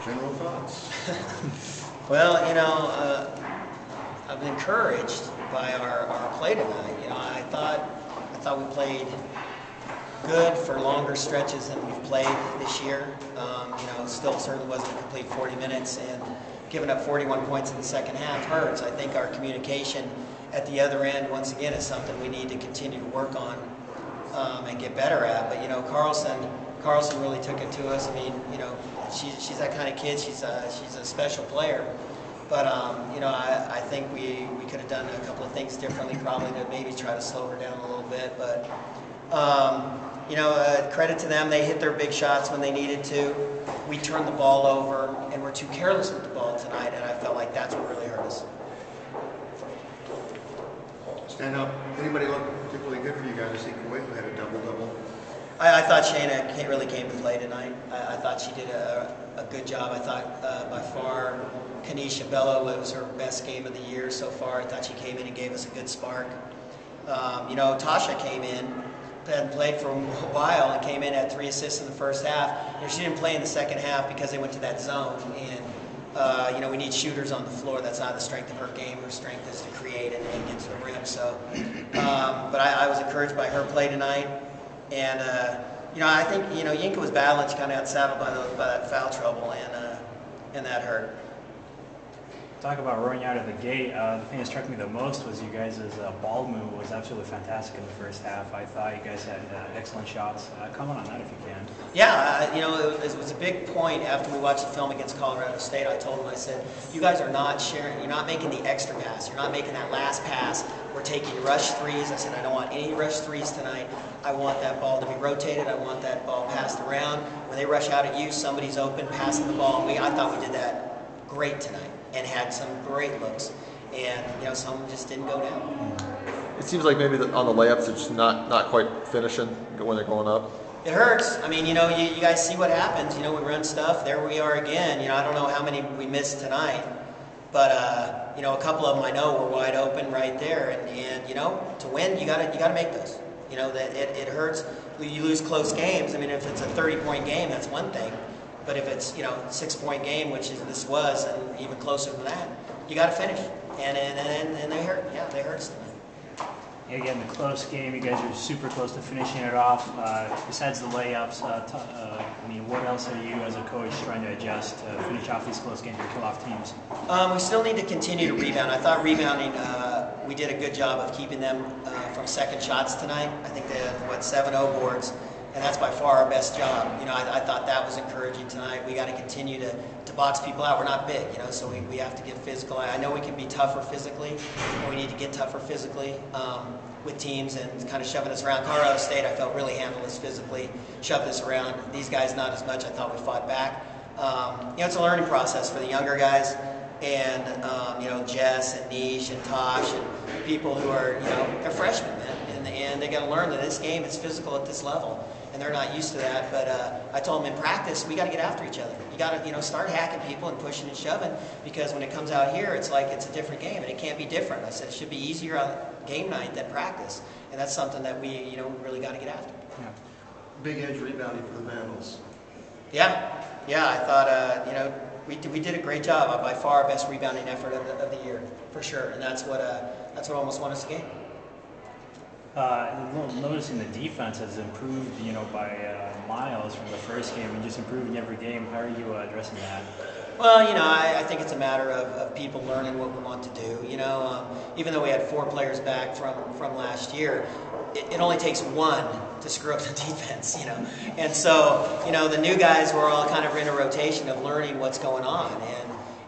General thoughts? Well, I'm encouraged by our play tonight. I thought we played good for longer stretches than we've played this year. Still certainly wasn't a complete 40 minutes, and giving up 41 points in the second half hurts. I think our communication at the other end, once again, is something we need to continue to work on and get better at. But Carlson really took it to us. I mean, she's that kind of kid. She's a special player. But I think we could have done a couple of things differently, probably to maybe try to slow her down a little bit. But credit to them, they hit their big shots when they needed to. We turned the ball over, and we're too careless with the ball tonight, and I felt like that's what really hurt us. Stand up. Anybody look particularly good for you guys? I see Kuwait who had a double-double. I thought Shayna really came to play tonight. I thought she did a good job. I thought by far Kanisha Bello was her best game of the year so far. I thought she came in and gave us a good spark. Tasha came in, hadn't played for a while, and came in at 3 assists in the first half. She didn't play in the second half because they went to that zone. And we need shooters on the floor. That's not the strength of her game. Her strength is to create and get to the rim. So, but I was encouraged by her play tonight. And I think Yinka was battling. She kind of got saddled by that foul trouble, and that hurt. Talk about roaring out of the gate. The thing that struck me the most was you guys' ball move was absolutely fantastic in the first half. I thought you guys had excellent shots. Comment on that if you can. Yeah, it was a big point after we watched the film against Colorado State. I told them, I said, you guys are not sharing, you're not making the extra pass. You're not making that last pass. We're taking rush threes. I said, I don't want any rush threes tonight. I want that ball to be rotated. I want that ball passed around. When they rush out at you, somebody's open, passing the ball. I thought we did that great tonight and had some great looks. And, some just didn't go down. It seems like maybe on the layups, it's just not quite finishing when they're going up. It hurts. I mean, you guys see what happens. We run stuff. There we are again. I don't know how many we missed tonight. But, a couple of them I know were wide open right there. And to win, you gotta make those. That it hurts. You lose close games. I mean, if it's a 30-point game, that's one thing. But if it's, 6-point game, which this was, and even closer than that, you got to finish. And they hurt. Yeah, they hurt us tonight. Again, the close game, you guys are super close to finishing it off. Besides the layups, what else are you as a coach trying to adjust to finish off these close games or kill off teams? We still need to continue to rebound. I thought rebounding, we did a good job of keeping them from second shots tonight. I think they had, 7-0 boards. And that's by far our best job. I thought that was encouraging tonight. We got to continue to box people out. We're not big, so we have to get physical. I know we can be tougher physically, and we need to get tougher physically with teams and kind of shoving us around. Colorado State, I felt really handled us physically, shoved us around. These guys, not as much. I thought we fought back. It's a learning process for the younger guys. And, Jess and Nish and Tosh and people who are, they're freshmen, man. And they got to learn that this game is physical at this level. And they're not used to that. But I told them in practice, we got to get after each other. You got to, start hacking people and pushing and shoving, because when it comes out here, it's like it's a different game, and it can't be different. I said it should be easier on game night than practice. And that's something that we, really got to get after. Yeah. Big edge rebounding for the Vandals. Yeah, I thought, we did a great job. By far our best rebounding effort of the year, for sure. And that's what almost won us the game. Noticing the defense has improved, by miles from the first game, and just improving every game. How are you addressing that? Well, I think it's a matter of people learning what we want to do. Even though we had 4 players back from last year, it only takes one to screw up the defense, And so, the new guys were all kind of in a rotation of learning what's going on,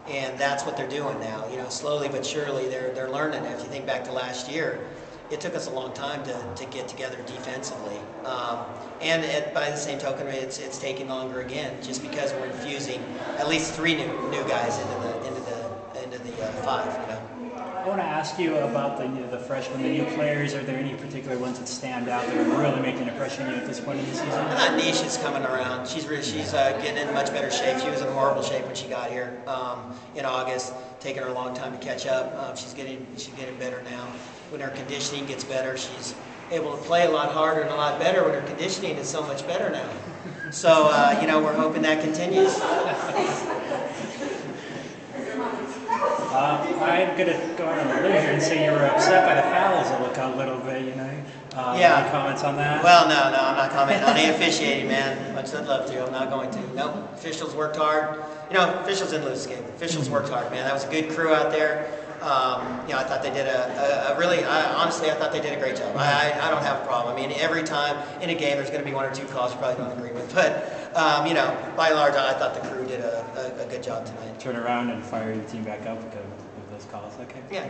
and that's what they're doing now. Slowly but surely they're learning. If you think back to last year, it took us a long time to get together defensively. By the same token, it's taking longer again, just because we're infusing at least 3 new guys into the 5. I want to ask you about the freshmen, the new players. Are there any particular ones that stand out that are really making an impression on you at this point in the season? I thought Nish is coming around. She's getting in much better shape. She was in horrible shape when she got here in August. Taking her a long time to catch up. She's getting better now. When her conditioning gets better, she's able to play a lot harder and a lot better when her conditioning is so much better now. So we're hoping that continues. I'm gonna go out on a limb here and say you were upset by the fouls a little bit. Yeah. Any comments on that? Well, no, I'm not commenting on the officiating, man. Much as I'd love to, I'm not going to. Nope. Officials worked hard. Officials didn't lose this game. Officials worked hard, man. That was a good crew out there. I thought they did honestly, I thought they did a great job. I don't have a problem. I mean, every time in a game, there's going to be one or two calls you probably don't agree with. But, by and large, I thought the crew did a good job tonight. Turn around and fire your team back up with those calls. Okay. Yeah.